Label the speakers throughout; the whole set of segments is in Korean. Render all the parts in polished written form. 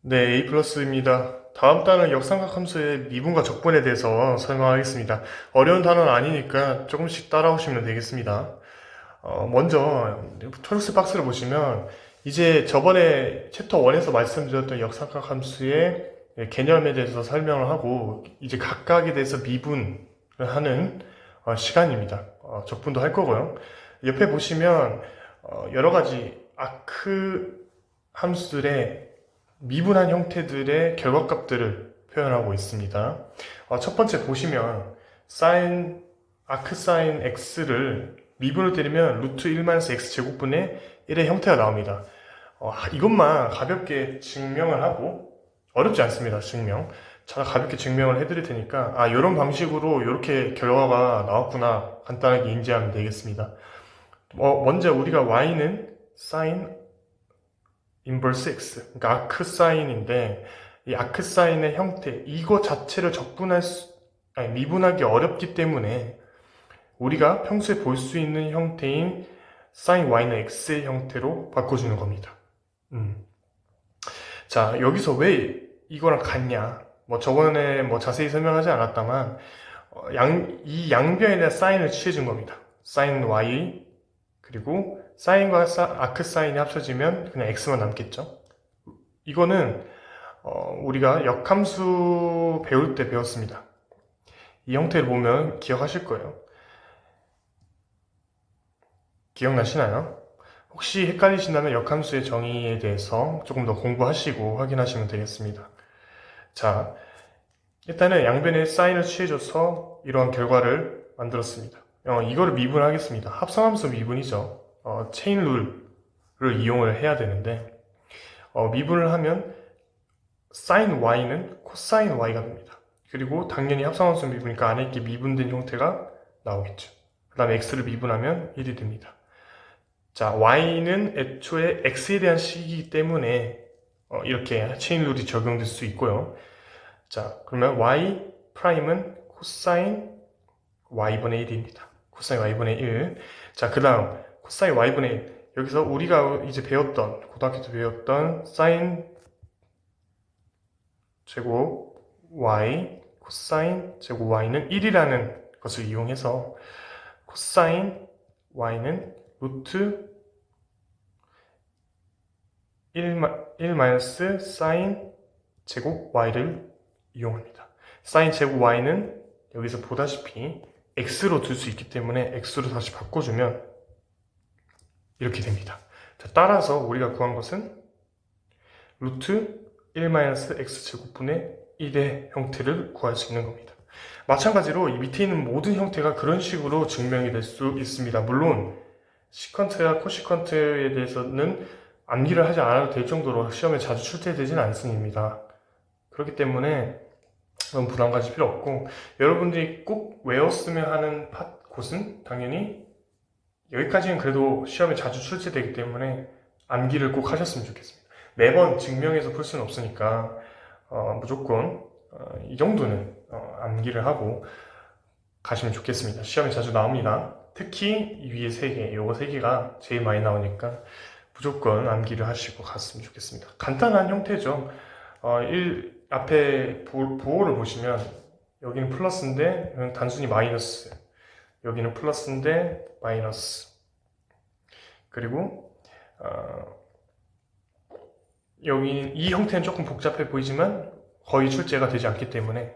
Speaker 1: 네, A 플러스입니다. 다음 단은 역삼각 함수의 미분과 적분에 대해서 설명하겠습니다. 어려운 단어는 아니니까 조금씩 따라오시면 되겠습니다. 먼저 초록색 박스를 보시면 이제 저번에 챕터 1에서 말씀드렸던 역삼각 함수의 개념에 대해서 설명을 하고 이제 각각에 대해서 미분을 하는 시간입니다. 적분도 할 거고요. 옆에 보시면 여러 가지 아크 함수들의 미분한 형태들의 결과값들을 표현하고 있습니다. 첫 번째 보시면 아크 사인 x를 미분을 때리면 루트 1-x 제곱분의 1의 형태가 나옵니다. 이것만 가볍게 증명을 하고 어렵지 않습니다. 증명. 자, 가볍게 증명을 해드릴 테니까 이런 방식으로 이렇게 결과가 나왔구나 간단하게 인지하면 되겠습니다. 먼저 우리가 y는 사인 인버스 x, 그러니까 아크 사인인데 이 아크 사인의 형태, 이거 자체를 미분하기 어렵기 때문에 우리가 평소에 볼 수 있는 형태인 사인 y는 x의 형태로 바꿔주는 겁니다. 자, 여기서 왜 이거랑 같냐? 저번에 자세히 설명하지 않았다만 이 양변에 대한 사인을 취해준 겁니다. 사인 y 그리고 사인과 아크 사인이 합쳐지면 그냥 x만 남겠죠. 이거는 우리가 역함수 배울 때 배웠습니다. 이 형태를 보면 기억하실 거예요. 기억나시나요? 혹시 헷갈리신다면 역함수의 정의에 대해서 조금 더 공부하시고 확인하시면 되겠습니다. 자, 일단은 양변에 사인을 취해줘서 이러한 결과를 만들었습니다. 이거를 미분하겠습니다. 합성함수 미분이죠. 체인 룰을 이용을 해야 되는데 미분을 하면 사인 y는 코사인 y가 됩니다. 그리고 당연히 합성함수 미분이니까 안에 있게 미분된 형태가 나오겠죠. 그 다음에 x를 미분하면 1이 됩니다. 자, y는 애초에 x에 대한 식이기 때문에 이렇게 체인 룰이 적용될 수 있고요. 자, 그러면 y 프라임은 코사인 y분의 1입니다. 코사인 y분의 1. 자, 그 다음 코사인 y분의 1. 여기서 우리가 이제 고등학교 때 배웠던 사인 제곱 y, 코사인 제곱 y는 1이라는 것을 이용해서 코사인 y는 루트 1 사인 제곱 y를 이용합니다. 사인 제곱 y는 여기서 보다시피 x로 둘 수 있기 때문에 x로 다시 바꿔주면 이렇게 됩니다. 자, 따라서 우리가 구한 것은 루트 1-x 제곱분의 1의 형태를 구할 수 있는 겁니다. 마찬가지로 이 밑에 있는 모든 형태가 그런 식으로 증명이 될 수 있습니다. 물론 시컨트와 코시컨트에 대해서는 암기를 하지 않아도 될 정도로 시험에 자주 출제되지는 않습니다. 그렇기 때문에 너무 부담 가질 필요 없고, 여러분들이 꼭 외웠으면 하는 곳은 당연히 여기까지는 그래도 시험에 자주 출제되기 때문에 암기를 꼭 하셨으면 좋겠습니다. 매번 증명해서 풀 수는 없으니까 무조건 이 정도는 암기를 하고 가시면 좋겠습니다. 시험에 자주 나옵니다. 특히 이 위에 3개, 요거 3개가 제일 많이 나오니까 무조건 암기를 하시고 갔으면 좋겠습니다. 간단한 형태죠. 앞에 부호를 보시면 여기는 플러스인데 여기는 단순히 마이너스, 여기는 플러스인데 마이너스, 그리고 여기 이 형태는 조금 복잡해 보이지만 거의 출제가 되지 않기 때문에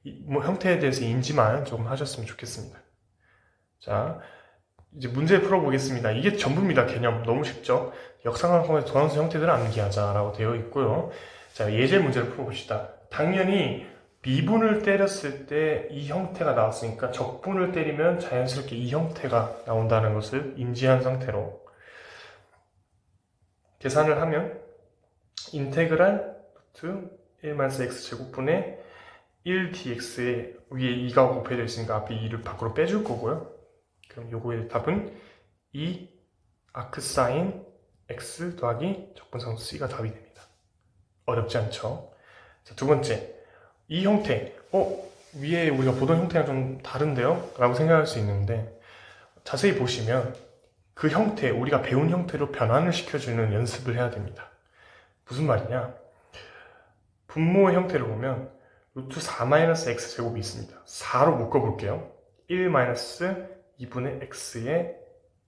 Speaker 1: 형태에 대해서 인지만 조금 하셨으면 좋겠습니다. 자, 이제 문제 풀어보겠습니다. 이게 전부입니다. 개념 너무 쉽죠? 역삼각형의 도함수 형태들을 암기하자라고 되어 있고요. 자, 예제 문제를 풀어봅시다. 당연히 미분을 때렸을 때 이 형태가 나왔으니까 적분을 때리면 자연스럽게 이 형태가 나온다는 것을 인지한 상태로 계산을 하면 인테그랄 루트 1-x 제곱분의 1dx에 위에 2가 곱해져 있으니까 앞에 2를 밖으로 빼줄 거고요. 그럼 요거의 답은 2 아크 사인 x 더하기 적분상수 c가 답이 됩니다. 어렵지 않죠? 자, 두 번째, 이 형태, 위에 우리가 보던 형태랑 좀 다른데요? 라고 생각할 수 있는데 자세히 보시면 그 형태, 우리가 배운 형태로 변환을 시켜주는 연습을 해야 됩니다. 무슨 말이냐? 분모의 형태를 보면 루트 4-x 제곱이 있습니다. 4로 묶어볼게요. 1-2분의 x의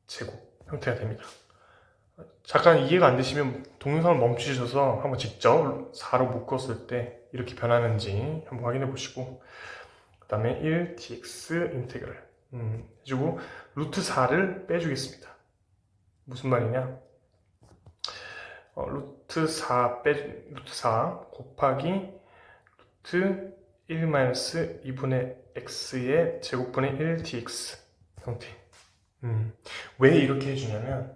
Speaker 1: 제곱 형태가 됩니다. 잠깐 이해가 안 되시면 동영상을 멈추셔서 한번 직접 4로 묶었을 때 이렇게 변하는지 한번 확인해 보시고, 그 다음에 1dx 인테그랄 해주고 루트 4를 빼주겠습니다. 무슨 말이냐? 루트 4 곱하기 루트 1-2분의 x의 제곱분의 1dx 형태. 왜 이렇게 해주냐면,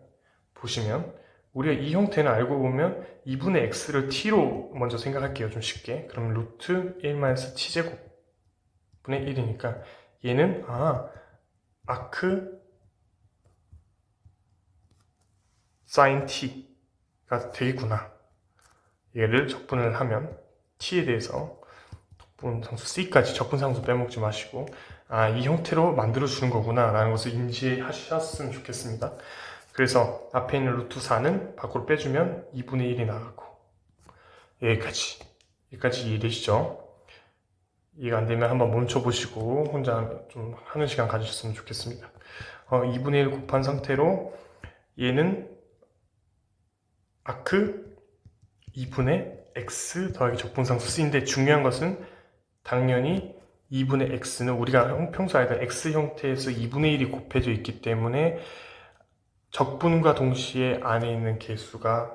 Speaker 1: 보시면 우리가 이 형태는 알고 보면 2분의 x를 t로 먼저 생각할게요. 좀 쉽게. 그럼 루트 1-t제곱 분의 1이니까 얘는 아크 사인 t가 되겠구나. 얘를 적분을 하면 t에 대해서 적분상수 c까지, 적분상수 빼먹지 마시고 이 형태로 만들어주는 거구나 라는 것을 인지하셨으면 좋겠습니다. 그래서 앞에 있는 루트 4는 밖으로 빼주면 2분의 1이 나가고, 여기까지 이해되시죠? 이해가 안 되면 한번 멈춰보시고 혼자 좀 하는 시간 가지셨으면 좋겠습니다. 2분의 1 곱한 상태로 얘는 아크 2분의 x 더하기 적분상수 c인데, 중요한 것은 당연히 2분의 x는 우리가 평소 알던 x 형태에서 2분의 1이 곱해져 있기 때문에 적분과 동시에 안에 있는 개수가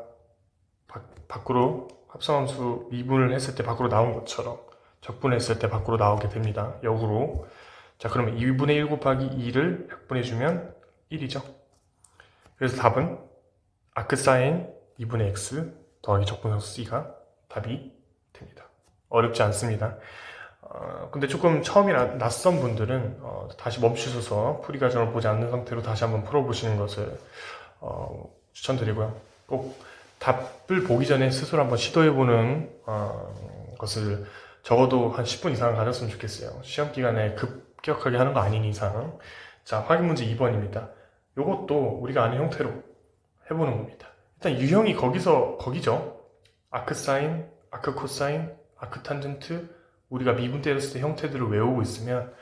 Speaker 1: 밖으로 합성함수 미분을 했을 때 밖으로 나온 것처럼 적분했을 때 밖으로 나오게 됩니다. 역으로. 자, 그러면 2분의 1 곱하기 2를 약분해주면 1이죠. 그래서 답은 아크사인 2분의 x 더하기 적분상수 c가 답이 됩니다. 어렵지 않습니다. 근데 조금 처음이라 낯선 분들은 다시 멈추셔서 풀이 과정을 보지 않는 상태로 다시 한번 풀어보시는 것을 추천드리고요. 꼭 답을 보기 전에 스스로 한번 시도해보는 것을 적어도 한 10분 이상 가졌으면 좋겠어요. 시험 기간에 급격하게 하는 거 아닌 이상. 자, 확인 문제 2번입니다. 이것도 우리가 아는 형태로 해보는 겁니다. 일단 유형이 거기죠. 아크 사인, 아크 코사인, 아크 탄젠트, 우리가 미분 때렸을 때 형태들을 외우고 있으면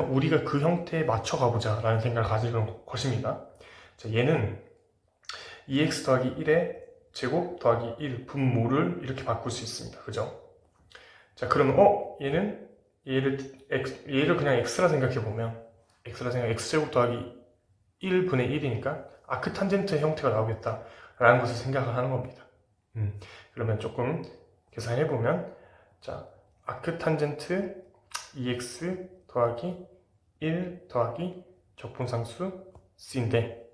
Speaker 1: 우리가 그 형태에 맞춰 가보자 라는 생각을 가지는 것입니다. 자, 얘는 2x 더하기 1의 제곱 더하기 1 분모를 이렇게 바꿀 수 있습니다. 그죠? 자, 그러면 얘를 그냥 x라 생각해보면 x제곱 더하기 1분의 1이니까 아크 탄젠트의 형태가 나오겠다 라는 것을 생각을 하는 겁니다. 그러면 조금 계산해보면, 자, 아크 탄젠트 2x 더하기 1 더하기 적분상수 c인데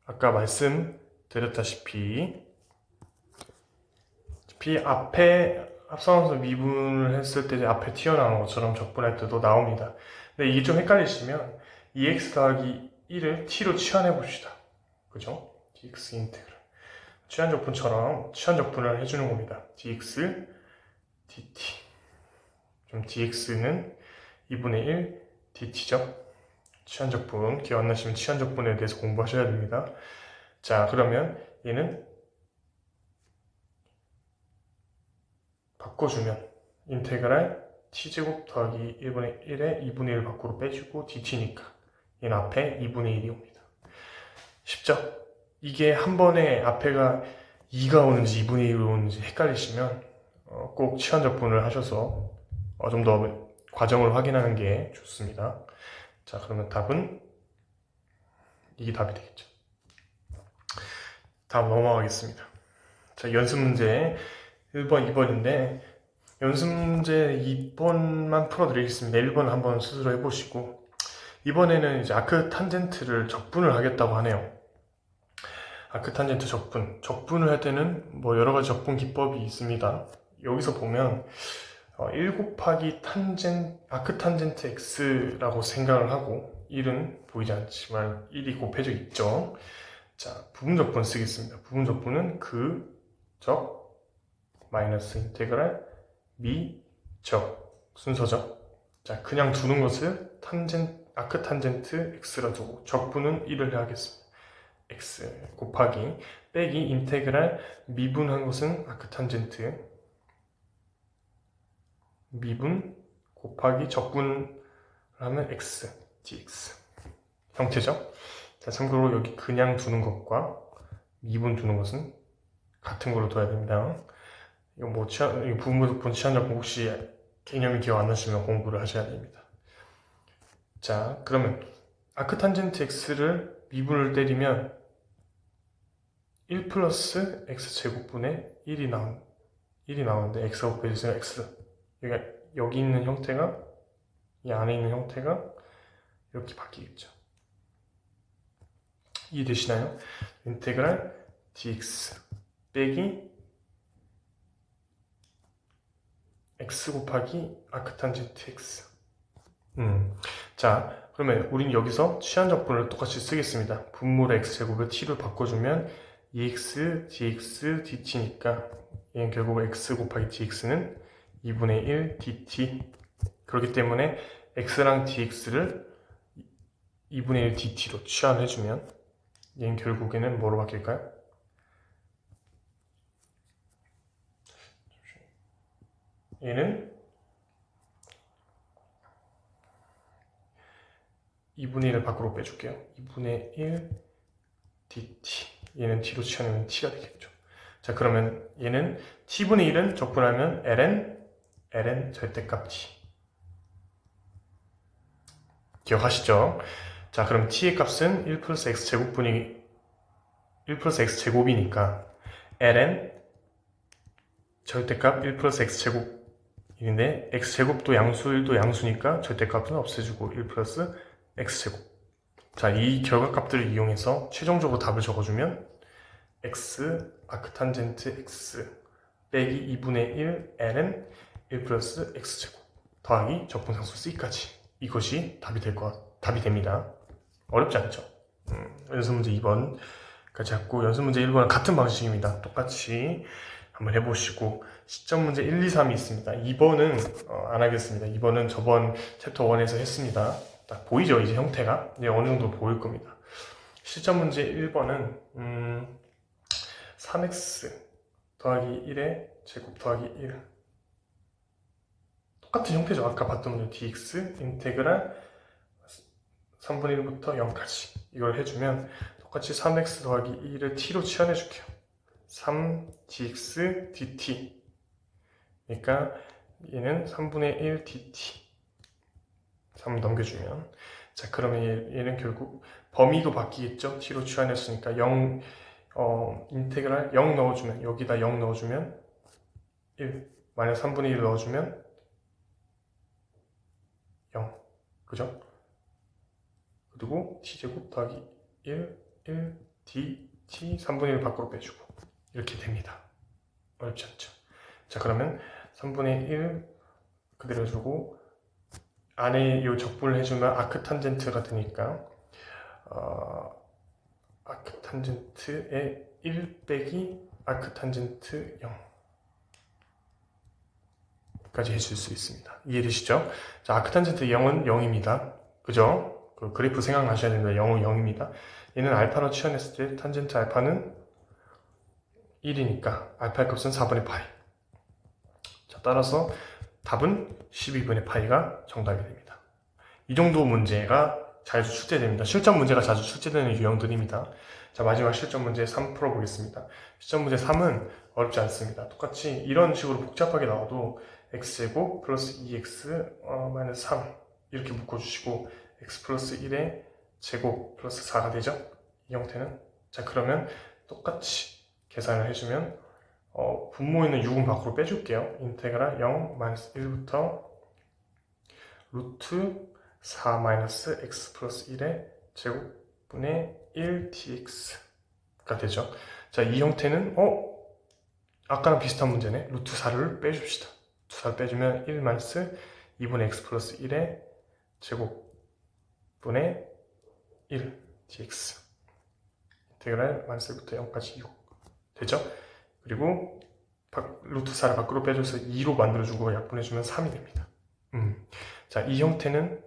Speaker 1: 아까 말씀드렸다시피 앞에 합성함수 미분을 했을 때 앞에 튀어나오는 것처럼 적분할 때도 나옵니다. 근데 이게 좀 헷갈리시면 2x 더하기 1을 t로 치환해 봅시다. 그죠? dx 인테그랄. 치환적분처럼 치환적분을 해주는 겁니다. dx dt. 좀 dx는 2분의 1 dt죠. 치환적분, 기억 안 나시면 치환적분에 대해서 공부하셔야 됩니다. 자, 그러면 얘는 바꿔주면 인테그랄 t제곱 더하기 1분의 1에 2분의 1 밖으로 빼주고 dt니까 얘는 앞에 2분의 1이 옵니다. 쉽죠? 이게 한 번에 앞에가 2가 오는지 2분의 1이 오는지 헷갈리시면 꼭 치환적분을 하셔서 좀 더 과정을 확인하는 게 좋습니다. 자, 그러면 답은 이게 답이 되겠죠. 다음 넘어가겠습니다. 자, 연습 문제 1번, 2번인데 연습 문제 2번만 풀어드리겠습니다. 1번 한번 스스로 해보시고, 이번에는 이제 아크 탄젠트를 적분을 하겠다고 하네요. 아크 탄젠트 적분을 할 때는 뭐 여러 가지 적분 기법이 있습니다. 여기서 보면 1 곱하기 아크 탄젠트 x라고 생각을 하고 1은 보이지 않지만 1이 곱해져 있죠. 자, 부분적분 쓰겠습니다. 부분적분은 적 마이너스 인테그랄 미적 순서죠. 자, 그냥 두는 것을 아크 탄젠트 x라 두고 적분은 1을 해야겠습니다. x 곱하기 빼기 인테그랄 미분한 것은 아크 탄젠트 미분 곱하기 적분을 하면 x, dx 형태죠. 자, 참고로 여기 그냥 두는 것과 미분 두는 것은 같은 걸로 둬야 됩니다. 이거 뭐 부분분 치환적분 혹시 개념이 기억 안 나시면 공부를 하셔야 됩니다. 자, 그러면 아크탄젠트 x를 미분을 때리면 1 플러스 x제곱분의 1이 나오는데 x가 곱해지면 x, 여기 있는 형태가, 이 안에 있는 형태가 이렇게 바뀌겠죠. 이해되시나요? 인테그랄 dx 빼기 x 곱하기 아크탄젠트 x. 자, 그러면 우린 여기서 치환적분을 똑같이 쓰겠습니다. 분모의 x제곱을 t로 바꿔주면 2x dx dt니까 얘는 결국 x 곱하기 dx는 2분의 1 dt. 그렇기 때문에 x랑 dx를 2분의 1 dt로 치환해주면 얘는 결국에는 뭐로 바뀔까요? 얘는 2분의 1을 밖으로 빼줄게요. 2분의 1 dt. 얘는 t로 치환하면 t가 되겠죠. 자, 그러면 얘는 t분의 1은 적분하면 ln 절대값 t. 기억하시죠? 자, 그럼 t의 값은 1 플러스 x제곱이니까 ln 절대값 1 플러스 x제곱인데 x제곱도 양수, 1도 양수니까 절대값은 없애주고 1 플러스 x제곱. 자, 이 결과값들을 이용해서 최종적으로 답을 적어주면 x 아크탄젠트 x 빼기 2분의 1 ln 1 플러스 x제곱 더하기 적분상수 c까지, 이것이 답이 됩니다. 어렵지 않죠? 연습문제 2번까지 했고, 연습문제 1번은 같은 방식입니다. 똑같이 한번 해보시고, 시점문제 1, 2, 3이 있습니다. 2번은 안 하겠습니다. 2번은 저번 챕터 1에서 했습니다. 딱 보이죠? 이제 형태가 이제 어느 정도 보일 겁니다. 시점문제 1번은 3x 더하기 1의 제곱 더하기 1, 똑같은 형태죠. 아까 봤던 문제 dx 인테그랄 3분의 1부터 0까지 이걸 해주면 똑같이 3x 더하기 1을 t로 치환해 줄게요. 3dx dt. 그러니까 얘는 3분의 1 dt. 3 넘겨주면, 자, 그러면 얘는 결국 범위도 바뀌겠죠. t로 치환했으니까 인테그랄 0 넣어주면, 여기다 0 넣어주면 1, 마이너스 3분의 1 넣어주면 0, 그죠? 그리고 t제곱 더하기 1 dt 3분의 1 밖으로 빼주고 이렇게 됩니다. 어렵지 않죠? 자, 그러면 3분의 1 그대로 주고 안에 이 적분을 해주면 아크탄젠트가 되니까 아크탄젠트의 1 빼기 아크탄젠트 0까지 해줄 수 있습니다. 이해되시죠? 자, 아크탄젠트 0은 0입니다. 그죠? 그 그래프 생각나셔야 됩니다. 0은 0입니다. 얘는 알파로 치환했을 때 탄젠트 알파는 1이니까 알파의 값은 4분의 파이. 자, 따라서 답은 12분의 파이가 정답이 됩니다. 이 정도 문제가 자주 출제됩니다. 실전 문제가 자주 출제되는 유형들입니다. 자, 마지막 실전 문제 3 풀어보겠습니다. 실전 문제 3은 어렵지 않습니다. 똑같이 이런 식으로 복잡하게 나와도 x제곱 플러스 2x 마이너스 3 이렇게 묶어주시고 x 플러스 1의 제곱 플러스 4가 되죠? 이 형태는. 자, 그러면 똑같이 계산을 해주면 분모에 있는 6은 밖으로 빼줄게요. 인테그랄 0 마이너스 1부터 루트 4 마이너스 x 플러스 1의 제곱분의 1 dx가 되죠. 자, 이 형태는 아까랑 비슷한 문제네. 루트 4를 빼줍시다. 루트 4를 빼주면 1 마이너스 2분의 x 플러스 1의 제곱분의 1 dx 인테그랄 마이너스 1부터 0까지 6 되죠? 그리고 루트 4를 밖으로 빼줘서 2로 만들어주고 약분해주면 3이 됩니다. 자, 이 형태는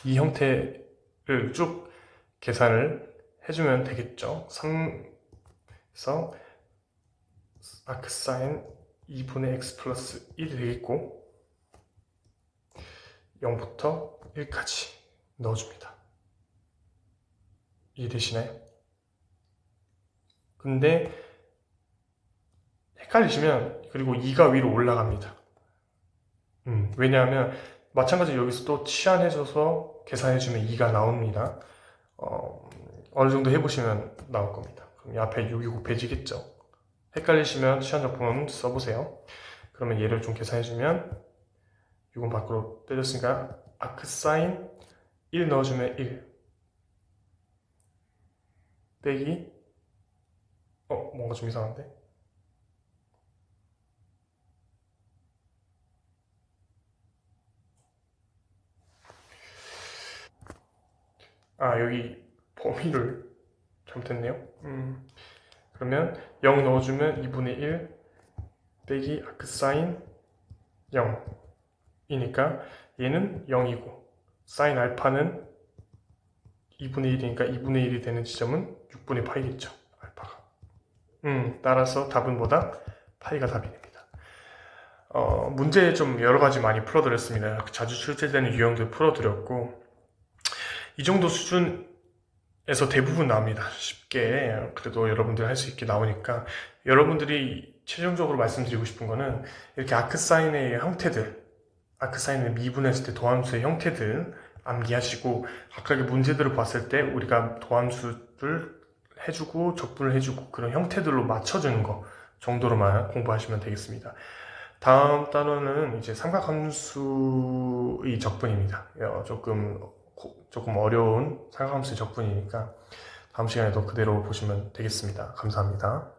Speaker 1: 이 형태를 쭉 계산을 해주면 되겠죠. 3에서 아크사인 2분의 x 플러스 1이 되겠고 0부터 1까지 넣어줍니다. 이해되시나요? 근데 헷갈리시면 그리고 2가 위로 올라갑니다. 왜냐하면 마찬가지로 여기서도 치환해줘서 계산해주면 2가 나옵니다. 어느 정도 해보시면 나올 겁니다. 그럼 이 앞에 6이 곱해지겠죠. 헷갈리시면 치환적분 써보세요. 그러면 얘를 좀 계산해주면 6은 밖으로 빼줬으니까 아크사인 1 넣어주면 1 빼기 뭔가 좀 이상한데? 여기 범위를 잘못했네요. 그러면 0 넣어주면 2분의 1 빼기 아크사인 0이니까 얘는 0이고 사인 알파는 2분의 1이니까 2분의 1이 되는 지점은 6분의 파이겠죠. 알파가. 따라서 답은 뭐다? 파이가 답이 됩니다. 문제 좀 여러 가지 많이 풀어드렸습니다. 자주 출제되는 유형들 풀어드렸고 이 정도 수준에서 대부분 나옵니다. 쉽게 그래도 여러분들 할 수 있게 나오니까 여러분들이 최종적으로 말씀드리고 싶은 거는 이렇게 아크사인의 형태들 아크사인을 미분했을 때 도함수의 형태들 암기하시고 각각의 문제들을 봤을 때 우리가 도함수를 해주고 적분을 해주고 그런 형태들로 맞춰주는 거 정도로만 공부하시면 되겠습니다. 다음 단원은 이제 삼각함수의 적분입니다. 조금 어려운 삼각함수의 적분이니까 다음 시간에도 그대로 보시면 되겠습니다. 감사합니다.